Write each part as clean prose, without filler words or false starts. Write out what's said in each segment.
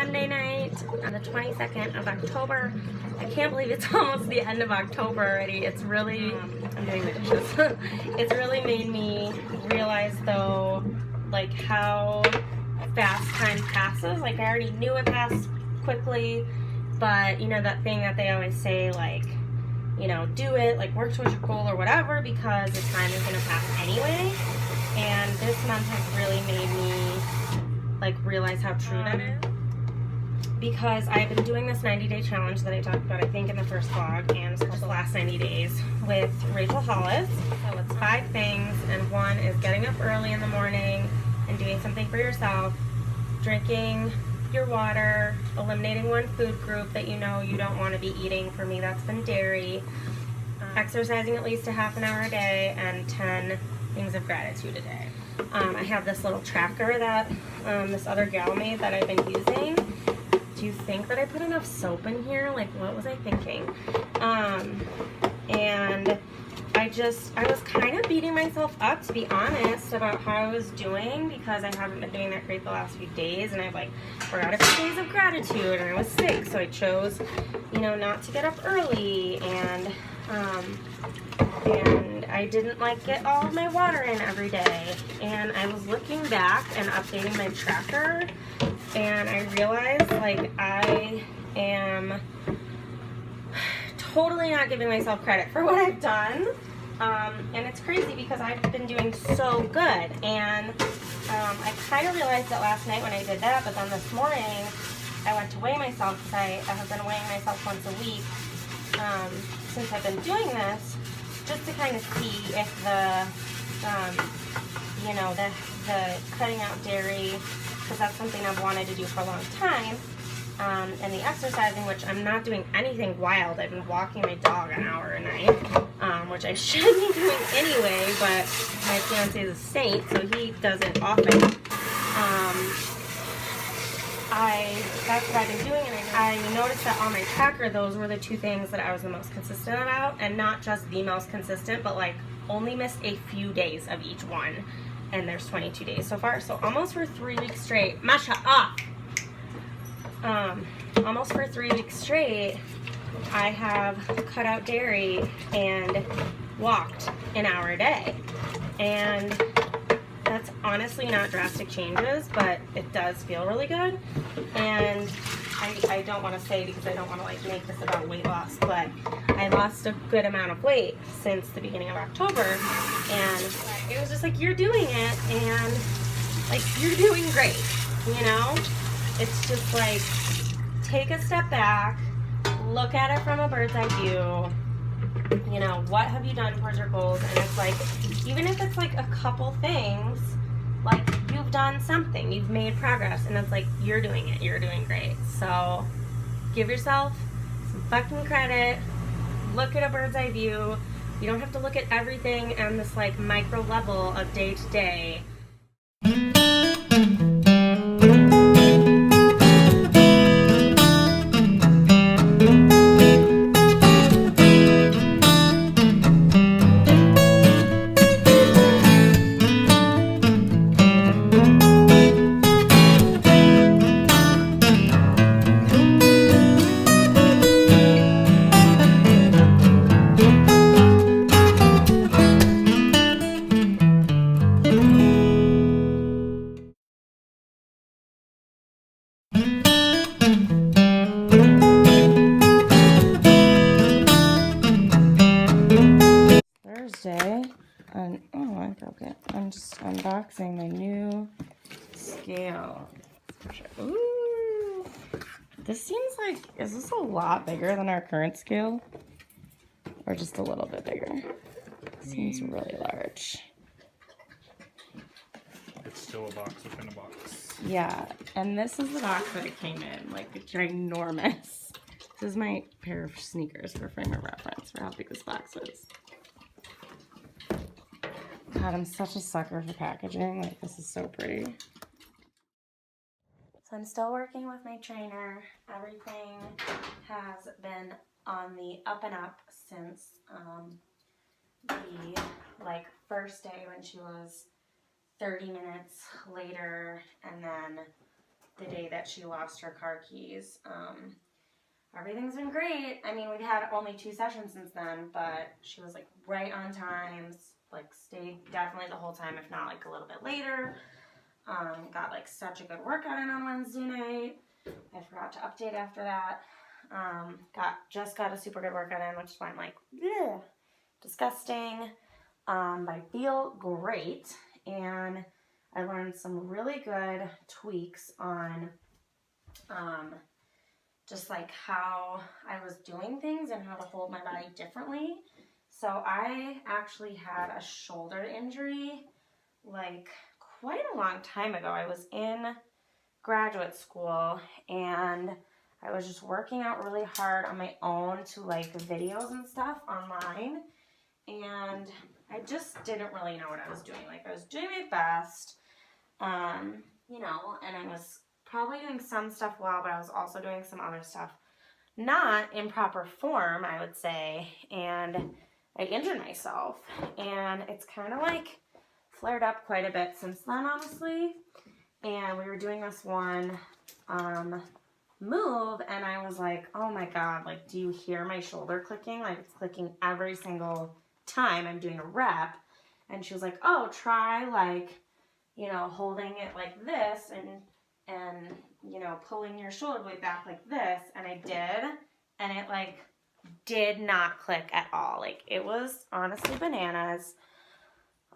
Monday night on the 22nd of October. I can't believe it's almost the end of October already. It's really, I'm doing the dishes. It's really made me realize though, like how fast time passes. Like I already knew it passed quickly, but you know that thing that they always say, like, you know, do it, like work towards your goal or whatever, because the time is going to pass anyway. And this month has really made me like realize how true that is, because I've been doing this 90-day challenge that I talked about, I think, in the first vlog, and it's called the last 90 days with Rachel Hollis. So it's 5 things, and one is getting up early in the morning and doing something for yourself, drinking your water, eliminating one food group that you know you don't want to be eating. For me, that's been dairy, exercising at least a half an hour a day, and 10 things of gratitude a day. I have this little tracker that this other gal made that I've been using. Do you think that I put enough soap in here? Like, what was I thinking? And I was kind of beating myself up, to be honest, about how I was doing, because I haven't been doing that great the last few days, and I've like forgot a few days of gratitude, and I was sick, so I chose, you know, not to get up early, and I didn't like get all of my water in every day. And I was looking back and updating my tracker, and I realized like I am totally not giving myself credit for what I've done. And it's crazy because I've been doing so good, and I kind of realized that last night when I did that, but then this morning I went to weigh myself, because I have been weighing myself once a week since I've been doing this, just to kind of see if the, you know, the cutting out dairy, because that's something I've wanted to do for a long time, and the exercising, which I'm not doing anything wild. I've been walking my dog an hour a night, which I should be doing anyway, but my fiance is a saint, so he does it often. That's what I've been doing, and I noticed that on my tracker, those were the 2 things that I was the most consistent about, and not just the most consistent, but like only missed a few days of each one, and there's 22 days so far, so almost for 3 weeks straight, Masha, almost for 3 weeks straight, I have cut out dairy and walked an hour a day, and that's honestly not drastic changes, but it does feel really good. And I don't want to say, because I don't want to like make this about weight loss, but I lost a good amount of weight since the beginning of October, and it was just like, you're doing it, and like you're doing great, you know? It's just like, take a step back, look at it from a bird's eye view. You know, what have you done towards your goals? And it's like, even if it's like a couple things, like you've done something, you've made progress, and it's like, you're doing it, you're doing great. So give yourself some fucking credit, look at a bird's eye view. You don't have to look at everything on this like micro level of day to day. Thursday, and oh, I broke it. I'm just unboxing my new scale. Ooh, this seems like, is this a lot bigger than our current scale? Or just a little bit bigger? Seems really large. It's still a box within a box. Yeah, and this is the box that it came in, like ginormous. This is my pair of sneakers for frame of reference for how big this box is. God, I'm such a sucker for packaging. Like, this is so pretty. So I'm still working with my trainer. Everything has been on the up and up since the like first day when she was 30 minutes later, and then the day that she lost her car keys. Everything's been great. I mean, we've had only 2 sessions since then, but she was like right on time, like stayed definitely the whole time, if not like a little bit later. Got like such a good workout in on Wednesday night. I forgot to update after that. Just got a super good workout in, which is why I'm like, ugh, disgusting. But I feel great, and I learned some really good tweaks on just like how I was doing things and how to hold my body differently. So I actually had a shoulder injury like quite a long time ago. I was in graduate school and I was just working out really hard on my own to like videos and stuff online, and I just didn't really know what I was doing. Like, I was doing my best, you know, and I was probably doing some stuff well, but I was also doing some other stuff not in proper form, I would say, and I injured myself, and it's kind of like flared up quite a bit since then, honestly. And we were doing this one move, and I was like, oh my god, like, do you hear my shoulder clicking? Like, it's clicking every single time I'm doing a rep. And she was like, oh, try like, you know, holding it like this and you know, pulling your shoulder blade back like this. And I did, and it like did not click at all. Like, it was honestly bananas.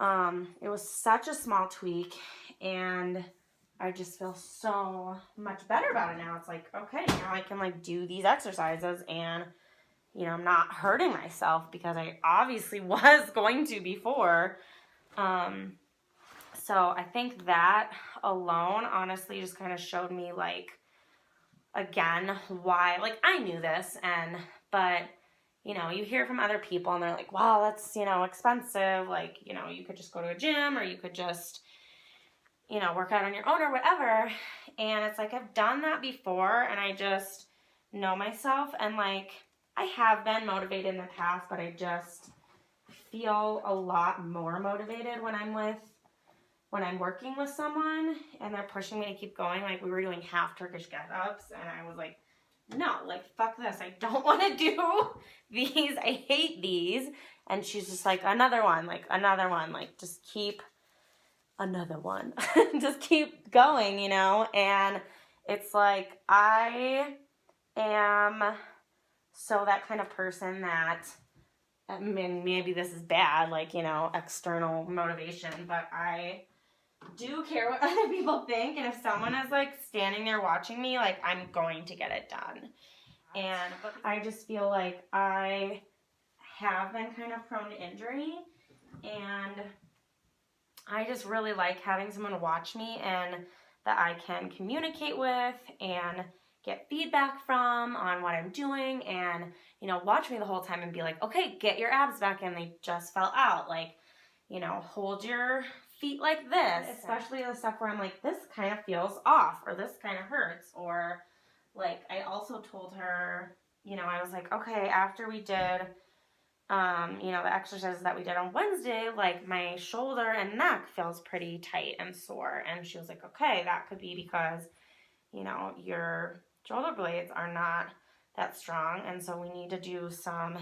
It was such a small tweak, and I just feel so much better about it now. It's like, okay, now I can like do these exercises and, you know, I'm not hurting myself, because I obviously was going to before. So I think that alone honestly just kind of showed me like, again, why, like, I knew this, but you know, you hear from other people and they're like, wow, that's, you know, expensive. Like, you know, you could just go to a gym, or you could just, you know, work out on your own or whatever. And it's like, I've done that before, and I just know myself, and like, I have been motivated in the past, but I just feel a lot more motivated when I'm working with someone and they're pushing me to keep going. Like, we were doing half Turkish get-ups, and I was like, no, like, fuck this. I don't want to do these. I hate these. And she's just like, another one, like, just keep another one. Just keep going, you know? And it's like, I am so that kind of person that, I mean, maybe this is bad, like, you know, external motivation, but I do care what other people think, and if someone is like standing there watching me, like, I'm going to get it done. And I just feel like I have been kind of prone to injury, and I just really like having someone watch me and that I can communicate with and get feedback from on what I'm doing, and, you know, watch me the whole time and be like, okay, get your abs back in, they just fell out. Like, you know, hold your feet like this, especially the stuff where I'm like, this kind of feels off, or this kind of hurts. Or like, I also told her, you know, I was like, okay, after we did, you know, the exercises that we did on Wednesday, like, my shoulder and neck feels pretty tight and sore. And she was like, okay, that could be because, you know, your shoulder blades are not that strong, and so we need to do some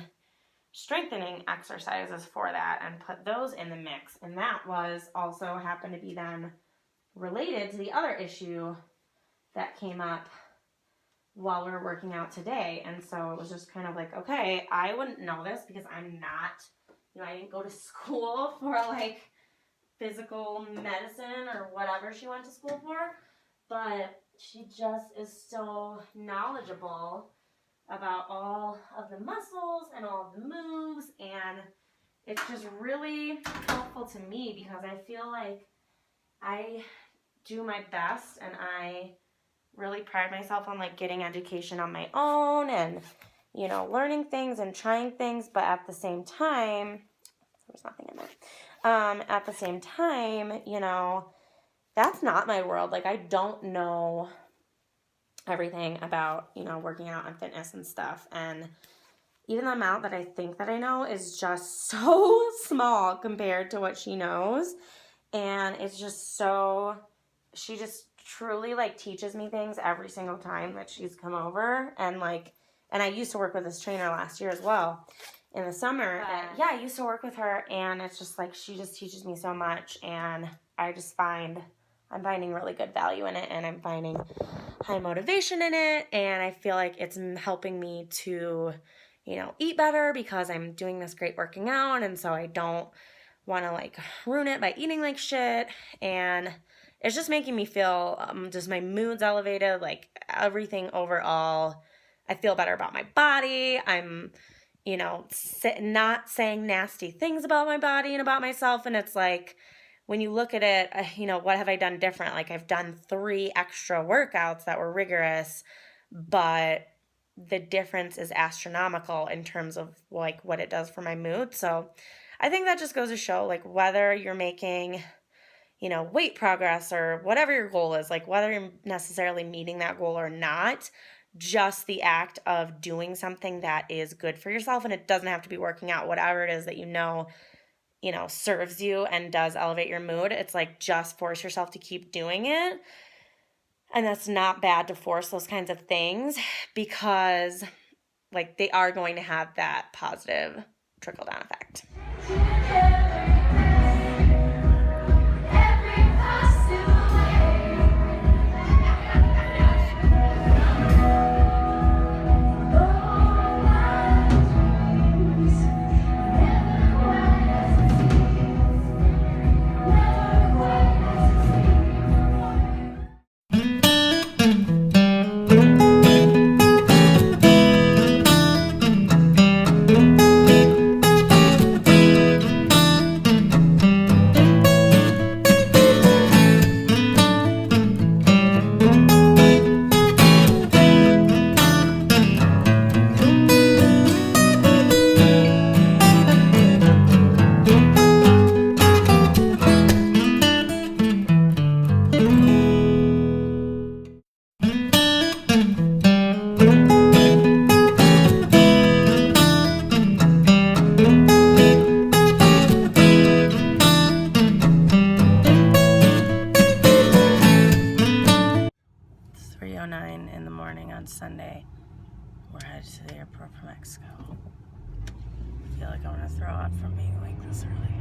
strengthening exercises for that and put those in the mix. And that was also happened to be then related to the other issue that came up while we were working out today. And so it was just kind of like, okay, I wouldn't know this because I'm not, you know, I didn't go to school for like physical medicine or whatever she went to school for, but she just is so knowledgeable about all of the muscles and all of the moves, and it's just really helpful to me because I feel like I do my best, and I really pride myself on like getting education on my own and, you know, learning things and trying things, but at the same time, there's nothing in there. At the same time, you know, that's not my world. Like, I don't know everything about, you know, working out and fitness and stuff, and even the amount that I think that I know is just so small compared to what she knows. And it's just so, she just truly like teaches me things every single time that she's come over. And I used to work with this trainer last year as well in the summer. And yeah, I used to work with her, and it's just like she just teaches me so much, and I'm finding really good value in it, and I'm finding high motivation in it, and I feel like it's helping me to, eat better because I'm doing this great working out, and so I don't want to like ruin it by eating like shit. And it's just making me feel just my mood's elevated, like everything overall. I feel better about my body. I'm not saying nasty things about my body and about myself. And it's like, when you look at it, what have I done different? Like, I've done 3 extra workouts that were rigorous, but the difference is astronomical in terms of like what it does for my mood. So I think that just goes to show, like, whether you're making, weight progress or whatever your goal is, like whether you're necessarily meeting that goal or not, just the act of doing something that is good for yourself, and it doesn't have to be working out, whatever it is that serves you and does elevate your mood. It's like, just force yourself to keep doing it. And that's not bad to force those kinds of things, because like they are going to have that positive trickle down effect. In the morning on Sunday. We're headed to the airport for Mexico. I feel like I'm gonna throw up from being awake this early.